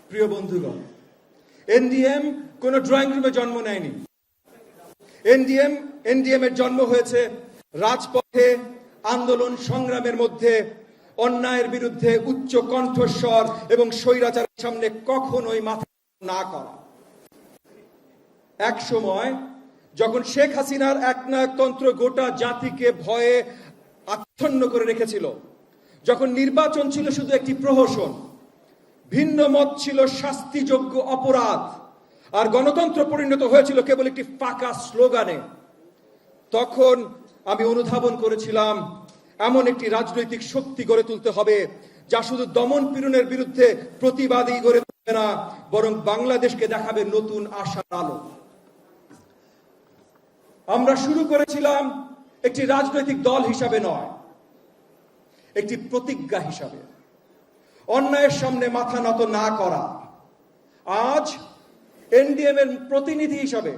প্রিয় বন্ধুগণ, এনডিএম কোন ড্রয়িং রুমে জন্ম নেয়নি। এনডিএম এর জন্ম হয়েছে রাজপথে আন্দোলন সংগ্রামের মধ্যে, অন্যায়ের বিরুদ্ধে উচ্চ কণ্ঠস্বর এবং স্বৈরাচারের সামনে কখনোই মাথা না করা। এক সময় যখন শেখ হাসিনার একনায়কতন্ত্র গোটা জাতিকে ভয়ে আচ্ছন্ন করে রেখেছিল, যখন নির্বাচন ছিল শুধু একটি প্রহসন, ভিন্ন মত ছিল শাস্তিযোগ্য অপরাধ, আর গণতন্ত্র পরিণত হয়েছিল কেবল একটি ফাঁকা স্লোগানে, তখন আমি অনুধাবন করেছিলাম এমন একটি রাজনৈতিক শক্তি গড়ে তুলতে হবে যা শুধু দমন পীড়নের বিরুদ্ধে প্রতিবাদী গড়ে তুলবে না, বরং বাংলাদেশকে দেখাবে নতুন আশার আলো। আমরা শুরু করেছিলাম একটি রাজনৈতিক দল হিসাবে নয়, একটি প্রতিজ্ঞা হিসাবে, অন্যায়ের সামনে মাথা নত না করা। আজ এনডিএম এর প্রতিনিধি হিসাবে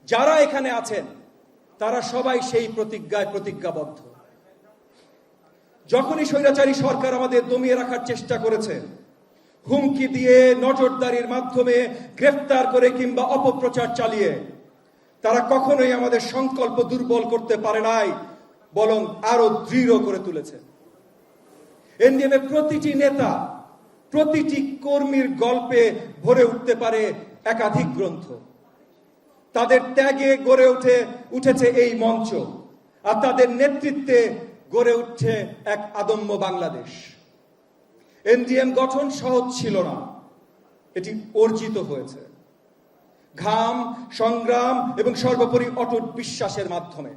যারা এখানে আছেন তারা সবাই সেই প্রতিজ্ঞায় প্রতিজ্ঞাবদ্ধ। যখনই স্বৈরাচারী সরকার আমাদের দমিয়ে রাখার চেষ্টা করেছে, হুমকি দিয়ে, নজরদারির মাধ্যমে গ্রেফতার করে কিংবা অপপ্রচার চালিয়ে, তারা কখনোই আমাদের সংকল্প দুর্বল করতে পারে নাই, বরং আরো দৃঢ় করে তুলেছে। এনডিএম এর প্রতিটি নেতা, প্রতিটি কর্মীর গল্পে ভরে উঠতে পারে একাধিক গ্রন্থ। তাদের ত্যাগে গড়ে উঠেছে এই মঞ্চ, আর তাদের নেতৃত্বে গড়ে উঠছে এক আদম্য বাংলাদেশ। এনডিএম গঠন সহজ ছিল না, এটি অর্জিত হয়েছে ঘাম, সংগ্রাম এবং সর্বোপরি অটুট বিশ্বাসের মাধ্যমে।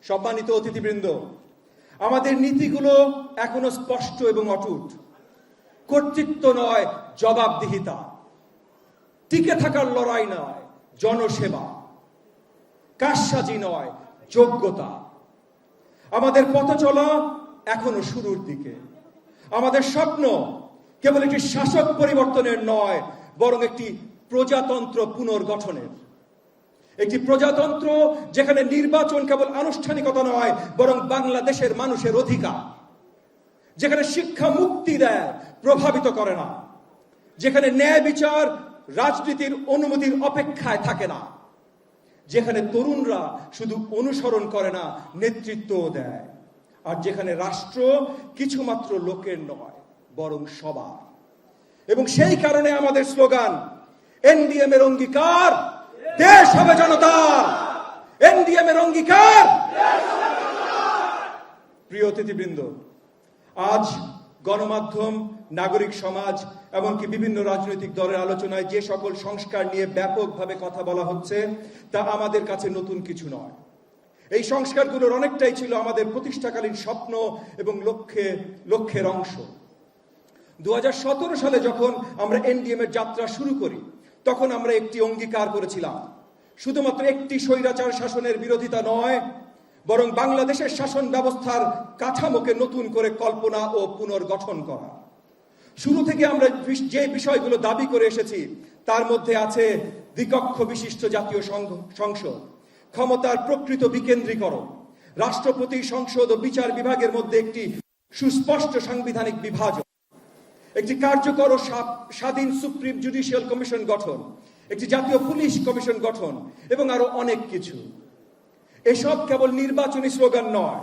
সম্মানিত অতিথিবৃন্দ, আমাদের নীতিগুলো এখনো স্পষ্ট এবং অটুট। কর্তৃত্ব নয়, জবাবদিহিতা। টিকে থাকার লড়াই নয়, জনসেবা। কারসাজি নয়, যোগ্যতা। আমাদের পথ চলা এখনো শুরুর দিকে। আমাদের স্বপ্ন কেবল একটি শাসক পরিবর্তনের নয়, বরং একটি প্রজাতন্ত্র পুনর্গঠনের। একটি প্রজাতন্ত্র যেখানে নির্বাচন কেবল আনুষ্ঠানিকতা নয়, বরং বাংলাদেশের মানুষের অধিকার। যেখানে শিক্ষা মুক্তি দেয়, প্রভাবিত করে না। যেখানে ন্যায় বিচার রাজনীতির অনুমতির অপেক্ষায় থাকে না। যেখানে তরুণরা শুধু অনুসরণ করে না, নেতৃত্বও দেয়। আর যেখানে রাষ্ট্র কিছুমাত্র লোকের নয়, বরং সবার। এবং সেই কারণে আমাদের স্লোগান, এনডিএম এর অঙ্গীকার, দেশ হবে জনতার। এনডিএম এর অঙ্গীকার। প্রিয় অতিথিবৃন্দ, আজ গণমাধ্যম, নাগরিক সমাজ, এমনকি বিভিন্ন রাজনৈতিক দলের আলোচনায় যে সকল সংস্কার নিয়ে ব্যাপকভাবে কথা বলা হচ্ছে, তা আমাদের কাছে নতুন কিছু নয়। এই সংস্কারগুলোর অনেকটাই ছিল আমাদের প্রতিষ্ঠাকালীন স্বপ্ন এবং লক্ষ্যের অংশ। 2017 সালে যখন আমরা এনডিএম এর যাত্রা শুরু করি, তখন আমরা একটি অঙ্গীকার করেছিলাম, শুধুমাত্র একটি স্বৈরাচার শাসনের বিরোধিতা নয়, বরং বাংলাদেশের শাসন ব্যবস্থার কাঠামোকে নতুন করে কল্পনা ও পুনর্গঠন করা। শুরু থেকে আমরা যে বিষয়গুলো দাবি করে এসেছি, তার মধ্যে আছে দ্বিকক্ষ বিশিষ্ট জাতীয় সংসদ, ক্ষমতার প্রকৃত বিকেন্দ্রীকরণ, রাষ্ট্রপতি, সংসদ ও বিচার বিভাগের মধ্যে একটি সুস্পষ্ট সাংবিধানিক বিভাজন, একটি কার্যকর ও স্বাধীন সুপ্রিম জুডিশিয়াল কমিশন গঠন, একটি জাতীয় পুলিশ কমিশন গঠন এবং আরো অনেক কিছু। এসব কেবল নির্বাচনী স্লোগান নয়,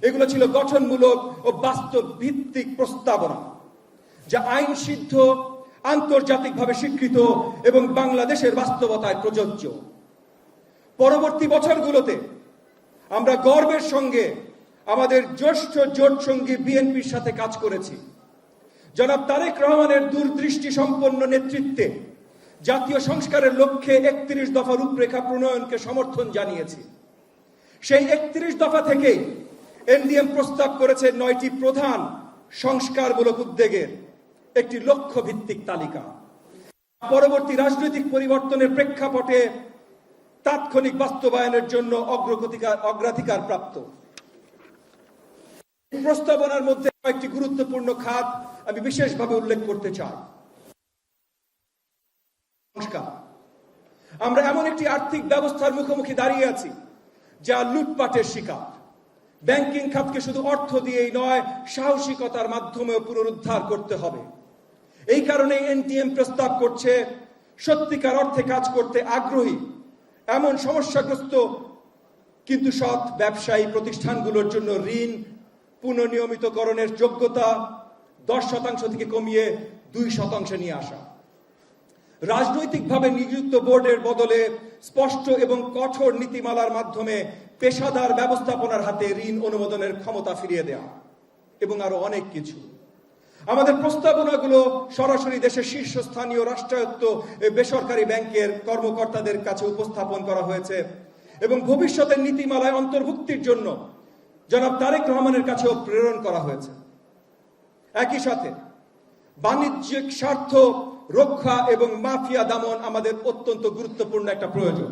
এগুলো ছিল গঠনমূলক ও বাস্তব ভিত্তিক প্রস্তাবনা, যা আইন সিদ্ধ, আন্তর্জাতিকভাবে স্বীকৃত এবং বাংলাদেশের বাস্তবতায় প্রযোজ্য। পরবর্তী বছরগুলোতে আমরা গর্বের সঙ্গে আমাদের জ্যেষ্ঠ জোট সঙ্গী বিএনপির সাথে কাজ করেছি। জনাব তারেক রহমানের দূরদৃষ্টি সম্পন্ন নেতৃত্বে জাতীয় সংস্কারের লক্ষ্যে 31 দফা রূপরেখা প্রণয়নকে সমর্থন জানিয়েছি। সেই 31 দফা থেকেই এনডিএম প্রস্তাব করেছে 9টি প্রধান সংস্কারমূলক উদ্যোগের একটি লক্ষ্য ভিত্তিক তালিকা, পরবর্তী রাজনৈতিক পরিবর্তনের প্রেক্ষাপটে তাৎক্ষণিক বাস্তবায়নের জন্য অগ্রাধিকার প্রাপ্ত। প্রস্তাবনার মধ্যে কয়েকটি গুরুত্বপূর্ণ খাত আমি বিশেষভাবে উল্লেখ করতে চাই। সংস্কার। আমরা এমন একটি আর্থিক ব্যবস্থার মুখোমুখি দাঁড়িয়ে আছি যা লুটপাটের শিকার। ব্যাংকিং খাতকে শুধু অর্থ দিয়েই নয়, সাহসিকতার মাধ্যমেও পুনরুদ্ধার করতে হবে। এই কারণে এনটিএম প্রস্তাব করছে সত্যিকার অর্থে কাজ করতে আগ্রহী এমন সমস্যাগ্রস্ত কিন্তু সৎ ব্যবসায়ী প্রতিষ্ঠানগুলোর জন্য ঋণ পুনর্নিয়মিতকরণের যোগ্যতা 10% থেকে কমিয়ে 2% নিয়ে আসা। রাজনৈতিকভাবে নিযুক্ত বোর্ডের বদলে স্পষ্ট এবং কঠোর নীতিমালার মাধ্যমে পেশাদার ব্যবস্থাপনার হাতে ঋণ অনুমোদনের ক্ষমতা ফিরিয়ে দেওয়া এবং আরো অনেক কিছু। আমাদের প্রস্তাবনাগুলো সরাসরি দেশের শীর্ষস্থানীয় রাষ্ট্রায়ত্ত বেসরকারি ব্যাংকের কর্মকর্তাদের কাছে উপস্থাপন করা হয়েছে এবং ভবিষ্যতের নীতিমালায় অন্তর্ভুক্তির জন্য জনাব তারেক রহমানের কাছেও প্রেরণ করা হয়েছে। একই সাথে বাণিজ্যিক স্বার্থ রক্ষা এবং মাফিয়া দমন আমাদের অত্যন্ত গুরুত্বপূর্ণ একটা প্রয়োজন।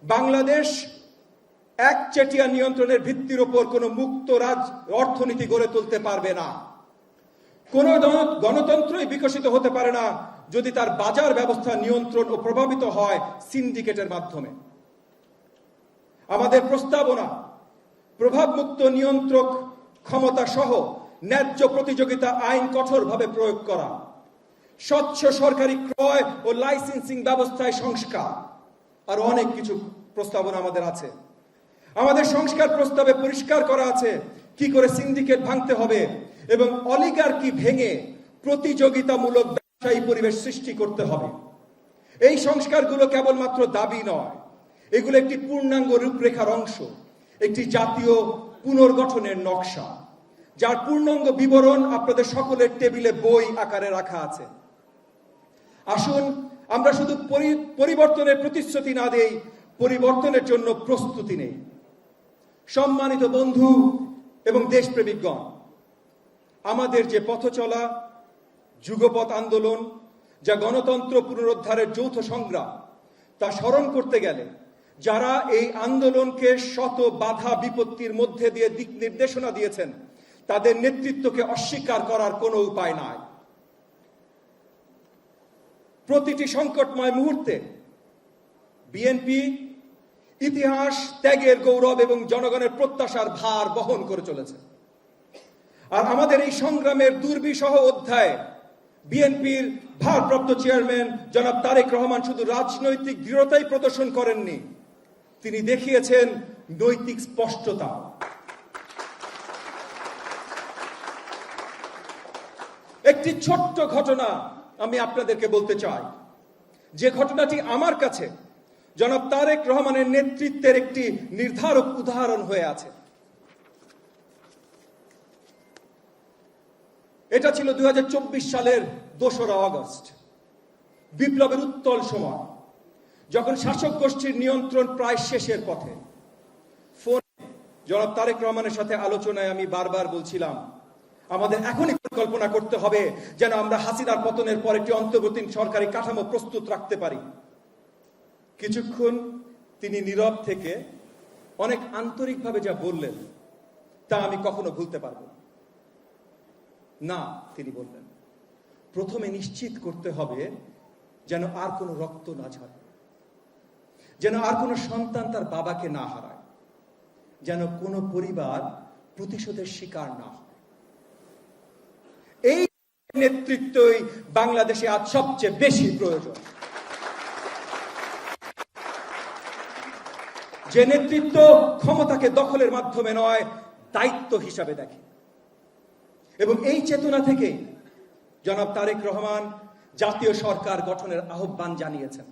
বাংলাদেশ একচেটিয়া নিয়ন্ত্রণের ভিত্তির উপর কোনো মুক্ত অর্থনীতি গড়ে তুলতে পারবে না। কোন গণতন্ত্রই বিকশিত হতে পারে না যদি তার বাজার ব্যবস্থা নিয়ন্ত্রণ ও প্রভাবিত হয় সিন্ডিকেটের মাধ্যমে। আমাদের প্রস্তাবনা প্রভাবমুক্ত নিয়ন্ত্রক ক্ষমতা সহ ন্যায্য প্রতিযোগিতা আইন কঠোরভাবে প্রয়োগ করা, স্বচ্ছ সরকারি ক্রয় ও লাইসেন্সিং ব্যবস্থায় সংস্কার, আর অনেক কিছু প্রস্তাবনা আমাদের আছে। আমাদের সংস্কার প্রস্তাবে পরিষ্কার করা আছে কি করে সিন্ডিকেট ভাঙতে হবে এবং অলিগার্কি ভেঙে প্রতিযোগিতামূলক ব্যবসায়ী পরিবেশ সৃষ্টি করতে হবে। এই সংস্কারগুলো কেবলমাত্র দাবি নয়, এগুলো একটি পূর্ণাঙ্গ রূপরেখার অংশ, একটি জাতীয় পুনর্গঠনের নকশা, যার পূর্ণাঙ্গ বিবরণ আপনাদের সকলের টেবিলে বই আকারে রাখা আছে। আসুন আমরা শুধু পরিবর্তনের প্রতিশ্রুতি না দেই, পরিবর্তনের জন্য প্রস্তুতি নেই। সম্মানিত বন্ধু এবং দেশপ্রেমিকগণ, আমাদের যে পথ চলা যুগপৎ আন্দোলন, যা গণতন্ত্র পুনরুদ্ধারের যৌথ সংগ্রাম, তা স্মরণ করতে গেলে যারা এই আন্দোলনকে শত বাধা বিপত্তির মধ্যে দিয়ে দিক নির্দেশনা দিয়েছেন, তাদের নেতৃত্বকে অস্বীকার করার কোনো উপায় নাই। প্রতিটি সংকটময় মুহূর্তে বিএনপি ইতিহাস, ত্যাগের গৌরব এবং জনগণের প্রত্যাশার ভার বহন করে চলেছে। আর আমাদের এই সংগ্রামের দুর্বিষহ অধ্যায়ে বিএনপির ভারপ্রাপ্ত চেয়ারম্যান জনাব তারেক রহমান শুধু রাজনৈতিক দৃঢ়তাই প্রদর্শন করেননি, তিনি দেখিয়েছেন নৈতিক স্পষ্টতা। একটি ছোট্ট ঘটনা আমি আপনাদেরকে বলতে চাই, যে ঘটনাটি আমার কাছে জনাব তারেক রহমানের নেতৃত্বের একটি নির্ধারক উদাহরণ হয়ে আছে। এটা ছিল 2024 সালের 2রা আগস্ট, বিপ্লবের উত্তল সময়, যখন শাসক গোষ্ঠীর নিয়ন্ত্রণ প্রায় শেষের পথে। ফোনে জনাব তারেক রহমানের সাথে আলোচনায় আমি বারবার বলছিলাম, আমাদের এখনই পরিকল্পনা করতে হবে যেন আমরা হাসিনার পতনের পর একটি অন্তর্বর্তী সরকারি কাঠামো প্রস্তুত রাখতে পারি। কিছুক্ষণ তিনি নীরব থেকে অনেক আন্তরিকভাবে যা বললেন তা আমি কখনো ভুলতে পারবো না। তিনি বললেন, প্রথমে নিশ্চিত করতে হবে যেন আর কোনো রক্ত না ঝরে, যেন আর কোনো সন্তান তার বাবাকে না হারায়, যেন কোনো পরিবার প্রতিশোধের শিকার না হয়। এই নেতৃত্বই বাংলাদেশে আজ সবচেয়ে বেশি প্রয়োজন, যে নেতৃত্ব ক্ষমতাকে দখলের মাধ্যমে নয়, দায়িত্ব হিসাবে দেখে। এবং এই চেতনা থেকে জনাব তারেক রহমান জাতীয় সরকার গঠনের আহ্বান জানিয়েছেন।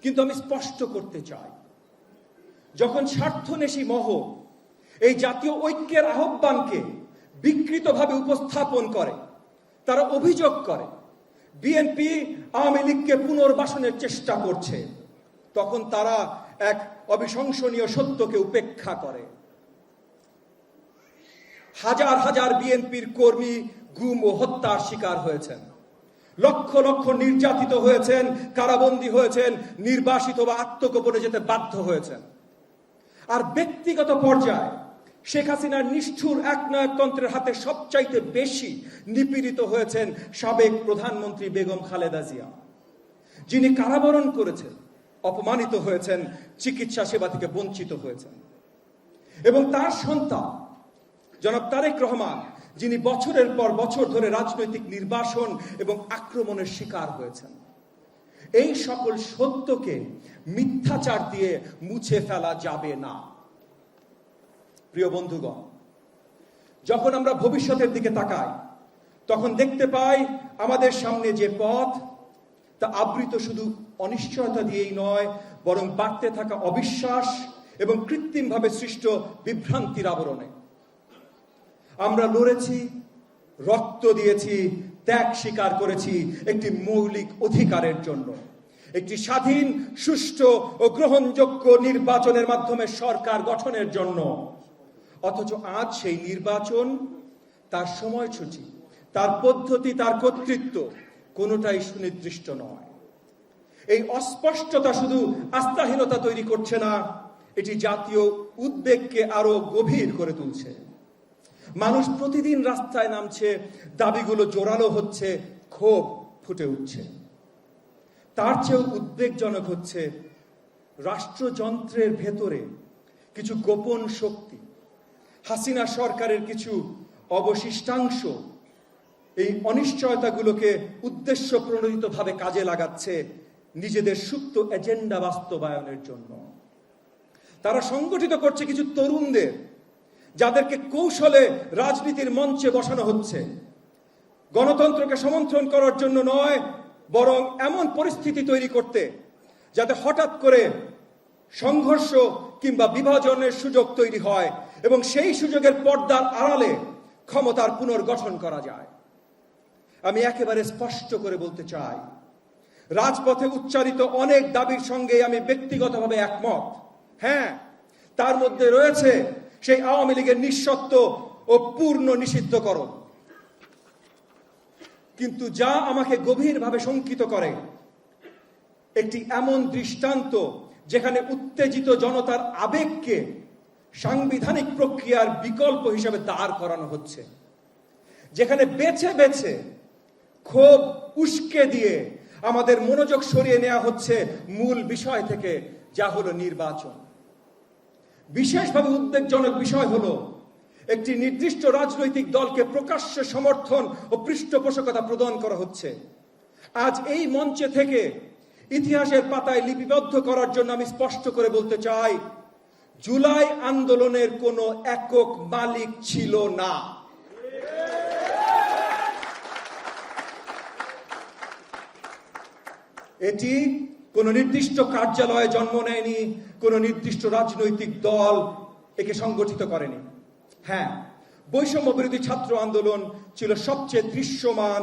কিন্তু আমি স্পষ্ট করতে চাই, যখন স্বার্থনেশী মহল এই জাতীয় ঐক্যের আহ্বানকে বিকৃতভাবে উপস্থাপন করে, তারা অভিযোগ করে বিএনপি আওয়ামী লীগকে পুনর্বাসনের চেষ্টা করছে, তখন তারা এক অবিশংসনীয় সত্যকে উপেক্ষা করে। হাজার হাজার বিএনপির কর্মী গুম ও হত্যার শিকার হয়েছেন, লক্ষ লক্ষ নির্যাতিত হয়েছেন, কারাবন্দী হয়েছেন, নির্বাসিত বা আত্মগোপনে যেতে বাধ্য হয়েছেন। আর ব্যক্তিগত পর্যায়ে শেখ হাসিনার নিষ্ঠুর একনায়কতন্ত্রের হাতে সবচাইতে বেশি নিপীড়িত হয়েছেন সাবেক প্রধানমন্ত্রী বেগম খালেদা জিয়া, যিনি কারাবরণ করেছেন, অপমানিত হয়েছেন, চিকিৎসা সেবা থেকে বঞ্চিত হয়েছেন। এবং তার সন্তান জনাব তারেক রহমান, যিনি বছরের পর বছর ধরে রাজনৈতিক নির্বাসন এবং আক্রমণের শিকার হয়েছেন। এই সকল সত্যকে মিথ্যাচার দিয়ে মুছে ফেলা যাবে না। প্রিয় বন্ধুগণ, যখন আমরা ভবিষ্যতের দিকে তাকাই তখন দেখতে পাই আমাদের সামনে যে পথ তা আবৃত শুধু অনিশ্চয়তা দিয়েই নয়, বরং বাড়তে থাকা অবিশ্বাস এবং কৃত্রিমভাবে সৃষ্ট বিভ্রান্তির আবরণে। আমরা লড়েছি, রক্ত দিয়েছি, ত্যাগ স্বীকার করেছি একটি মৌলিক অধিকারের জন্য, একটি স্বাধীন, সুষ্ঠু ও গ্রহণযোগ্য নির্বাচনের মাধ্যমে সরকার গঠনের জন্য। অথচ আজ সেই নির্বাচন, তার সময়সূচি, তার পদ্ধতি, তার কর্তৃত্ব কোনোটাই সুনির্দিষ্ট নয়। এই অস্পষ্টতা শুধু আস্থাহীনতা তৈরি করছে না, এটি জাতীয় উদ্বেগকে আরো গভীর করে তুলছে। মানুষ প্রতিদিন রাস্তায় নামছে, দাবিগুলো জোরালো হচ্ছে, ক্ষোভ ফুটে উঠছে। তার চেয়েও উদ্বেগজনক হচ্ছে রাষ্ট্রযন্ত্রের ভেতরে কিছু গোপন শক্তি, হাসিনা সরকারের কিছু অবশিষ্টাংশ এই অনিশ্চয়তাগুলোকে উদ্দেশ্য প্রণোদিতভাবে কাজে লাগাচ্ছে নিজেদের সুপ্ত এজেন্ডা বাস্তবায়নের জন্য। তারা সংগঠিত করছে কিছু তরুণদের, যাদেরকে কৌশলে রাজনীতির মঞ্চে বসানো হচ্ছে, গণতন্ত্রকে সমর্থন করার জন্য নয়, বরং এমন পরিস্থিতি তৈরি করতে যাতে হঠাৎ করে সংঘর্ষ কিংবা বিভাজনের সুযোগ তৈরি হয় এবং সেই সুযোগের পর্দার আড়ালে ক্ষমতার পুনর্গঠন করা যায়। আমি একেবারে স্পষ্ট করে বলতে চাই, রাজপথে উচ্চারিত অনেক দাবির সঙ্গে আমি ব্যক্তিগতভাবে একমত। হ্যাঁ, তার মধ্যে রয়েছে সেই আওয়ামী লীগের নিঃশর্ত ও পূর্ণ নিষিদ্ধকরণ। কিন্তু যা আমাকে গভীরভাবে শঙ্কিত করে, একটি এমন দৃষ্টান্ত যেখানে উত্তেজিত জনতার আবেগকে সাংবিধানিক প্রক্রিয়ার বিকল্প হিসেবে দাঁড় করানো হচ্ছে, যেখানে বেছে বেছে ক্ষোভ উস্কে দিয়ে আমাদের মনোযোগ সরিয়ে নেওয়া হচ্ছে মূল বিষয় থেকে, যা হলো নির্বাচন। বিশেষভাবে উদ্বেগজনক বিষয় হলো একটি নির্দিষ্ট রাজনৈতিক দলকে প্রকাশ্যে সমর্থন ও পৃষ্ঠপোষকতা প্রদান করা হচ্ছে। আজ এই মঞ্চে থেকে ইতিহাসের পাতায় লিপিবদ্ধ করার জন্য আমি স্পষ্ট করে বলতে চাই, জুলাই আন্দোলনের কোনো একক মালিক ছিল না। এটি কোনো নির্দিষ্ট কার্যালয়ে জন্ম নেয়নি, কোনো নির্দিষ্ট রাজনৈতিক দল একে সংগঠিত করেনি। হ্যাঁ, বৈষম্য বিরোধী ছাত্র আন্দোলন ছিল সবচেয়ে দৃশ্যমান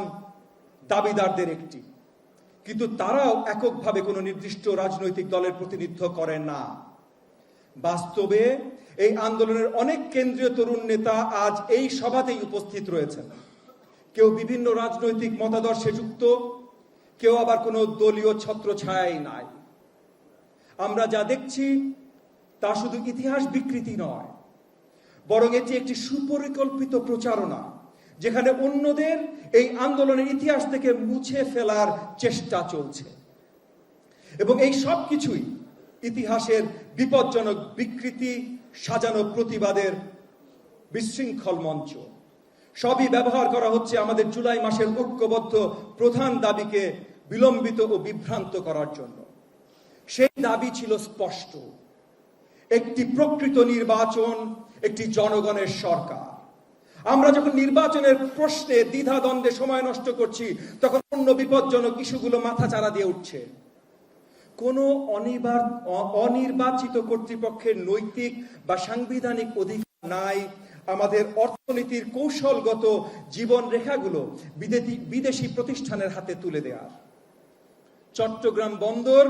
দাবিদারদের একটি, কিন্তু তারাও এককভাবে কোনো নির্দিষ্ট রাজনৈতিক দলের প্রতিনিধিত্ব করেন না। বাস্তবে এই আন্দোলনের অনেক কেন্দ্রীয় তরুণ নেতা আজ এই সভাতেই উপস্থিত রয়েছেন। কেউ বিভিন্ন রাজনৈতিক মতাদর্শে যুক্ত, কেউ আবার কোনো দলীয় ছত্রছায়াই নাই। আমরা যা দেখছি তা শুধু ইতিহাস বিকৃতি নয়, বরং এটি একটি সুপরিকল্পিত প্রচারণা, যেখানে অন্যদের এই আন্দোলনের ইতিহাস থেকে মুছে ফেলার চেষ্টা চলছে। এবং এই সব কিছুই ইতিহাসের বিপজ্জনক বিকৃতি, সাজানো প্রতিবাদের বিশৃঙ্খল মঞ্চ। সবই ব্যবহার করা হচ্ছে আমাদের জুলাই মাসের ঐক্যবদ্ধ প্রধান দাবিকে বিলম্বিত ও বিভ্রান্ত করার জন্য। সেই দাবি ছিল স্পষ্ট, একটি প্রকৃত নির্বাচন, একটি জনগণের সরকার। আমরা যখন নির্বাচনের প্রশ্নে দ্বিধাদ্বন্দ্বে সময় নষ্ট করছি, তখন অন্য বিপজ্জনক ইস্যুগুলো মাথাচাড়া দিয়ে উঠছে। কোনো অনির্বাচিত কর্তৃপক্ষের নৈতিক বা সাংবিধানিক অধিকার নাই আমাদের অর্থনীতির কৌশলগত জীবন রেখাগুলো বিদেশি প্রতিষ্ঠানের হাতে তুলে দেওয়ার। চট্টগ্রাম বন্দর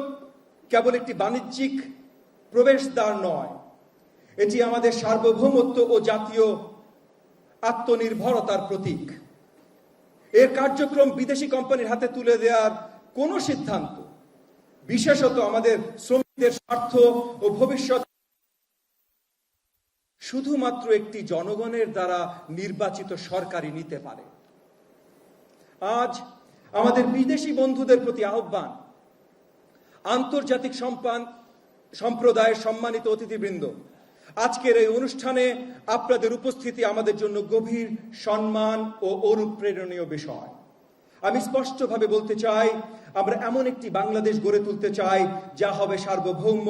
কেবল একটি বাণিজ্যিক প্রবেশদ্বার নয়, এটি আমাদের সার্বভৌমত্ব ও জাতীয় আত্মনির্ভরতার প্রতীক। এর কার্যক্রম বিদেশি কোম্পানির হাতে তুলে দেওয়ার কোনো সিদ্ধান্ত, বিশেষত আমাদের শ্রমিকদের স্বার্থ ও ভবিষ্যৎ, শুধুমাত্র একটি জনগণের দ্বারা নির্বাচিত সরকারই নিতে পারে। আজ আমাদের বিদেশি বন্ধুদের প্রতি আহ্বান, আন্তর্জাতিক সম্প্রদায়ের সম্মানিত অতিথিবৃন্দ, আজকের এই অনুষ্ঠানে আপনাদের উপস্থিতি আমাদের জন্য গভীর সম্মান ও অনুপ্রেরণীয় বিষয়। আমি স্পষ্টভাবে বলতে চাই, আমরা এমন একটি বাংলাদেশ গড়ে তুলতে চাই যা হবে সার্বভৌম,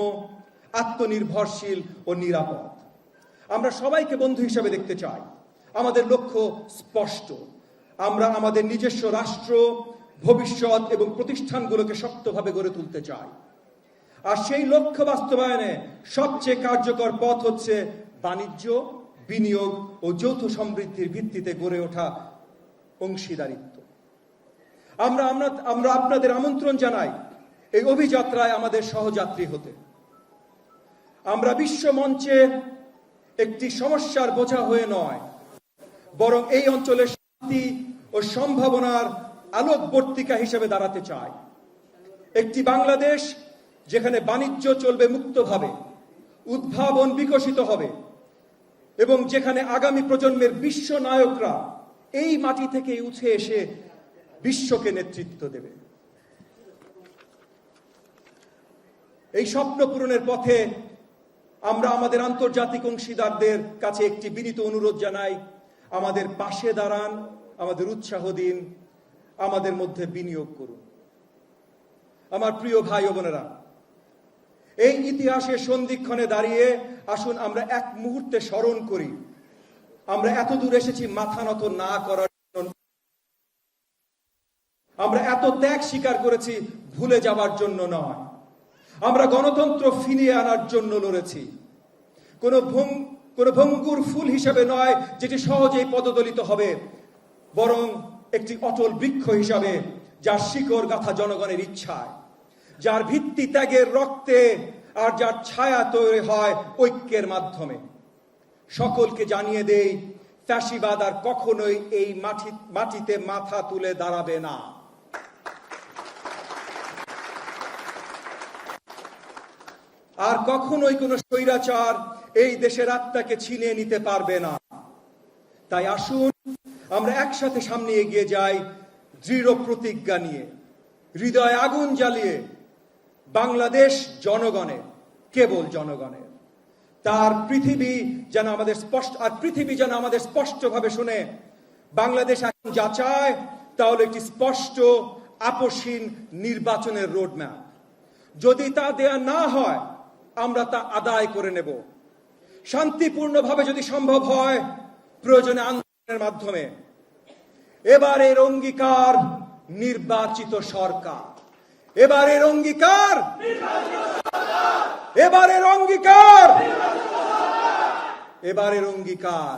আত্মনির্ভরশীল ও নিরাপদ। আমরা সবাইকে বন্ধু হিসেবে দেখতে চাই। আমাদের লক্ষ্য স্পষ্ট। আমরা আমাদের নিজস্ব রাষ্ট্র, ভবিষ্যৎ এবং প্রতিষ্ঠানগুলোকে শক্তভাবে গড়ে তুলতে চাই। আর সেই লক্ষ্য বাস্তবায়নে সবচেয়ে কার্যকর পথ হচ্ছে বাণিজ্য, বিনিয়োগ ও যৌথ সমৃদ্ধির ভিত্তিতে গড়ে ওঠা অংশীদারিত্ব। আমরা আপনাদের আমন্ত্রণ জানাই এই অভিযাত্রায় আমাদের সহযাত্রী হতে। আমরা বিশ্ব মঞ্চে একটি সমস্যার বোঝা হয়ে নয়, বরং এই অঞ্চলের শান্তি ও সম্ভাবনার আলোকবর্তিকা হিসেবে দাঁড়াতে চাই। একটি বাংলাদেশ যেখানে বাণিজ্য চলবে মুক্তভাবে, উদ্ভাবন বিকশিত হবে এবং যেখানে আগামী প্রজন্মের বিশ্ব নায়করা এই মাটি থেকে উঠে এসে বিশ্বকে নেতৃত্ব দেবে। এই স্বপ্ন পূরণের পথে আমরা আমাদের আন্তর্জাতিক অংশীদারদের কাছে একটি বিনীত অনুরোধ জানাই, আমাদের পাশে দাঁড়ান, আমাদের উৎসাহ দিন, আমাদের মধ্যে বিনিয়োগ করুন। আমার প্রিয় ভাই ও বোনেরা, এই ইতিহাসের সন্ধিক্ষণে দাঁড়িয়ে আসুন আমরা এক মুহূর্তে স্মরণ করি, আমরা এত দূর এসেছি মাথা নত না করার জন্য, আমরা এত ত্যাগ স্বীকার করেছি ভুলে যাবার জন্য নয়। আমরা গণতন্ত্র ফিরিয়ে আনার জন্য লড়েছি, কোন ভঙ্গুর ফুল হিসেবে নয় যেটি সহজেই পদদলিত হবে, বরং একটি অটল বৃক্ষ হিসাবে যার শিকড় গাথা জনগণের ইচ্ছায়, যার ভিত্তি ত্যাগের রক্তে আর যার ছায়া তৈরি হয় ঐক্যের মাধ্যমে। সকলকে জানিয়ে দেই, ফ্যাসিবাদ আর কখনোই এই মাটিতে মাথা তুলে দাঁড়াবে না। আর কখনোই কোনো স্বৈরাচার এই দেশের আত্মাকে ছিনিয়ে নিতে পারবে না। তাই আসুন আমরা একসাথে সামনে এগিয়ে যাই, দৃঢ় প্রতিজ্ঞা নিয়ে, হৃদয়ে আগুন জ্বালিয়ে। বাংলাদেশ জনগণের, কেবল জনগণের। তার পৃথিবী যেন আমাদের স্পষ্টভাবে শুনে, বাংলাদেশ এখন যা চায় তা হলো একটি স্পষ্ট আপসহীন নির্বাচনের রোডম্যাপ। যদি তা দেয়া না হয়, আমরা তা আদায় করে নেব। শান্তিপূর্ণভাবে যদি সম্ভব হয়, প্রয়োজনে আন্দোলনের মাধ্যমে। এবারের অঙ্গীকার নির্বাচিত সরকার, এবারের অঙ্গীকার, এবারের অঙ্গীকার, এবারের অঙ্গীকার।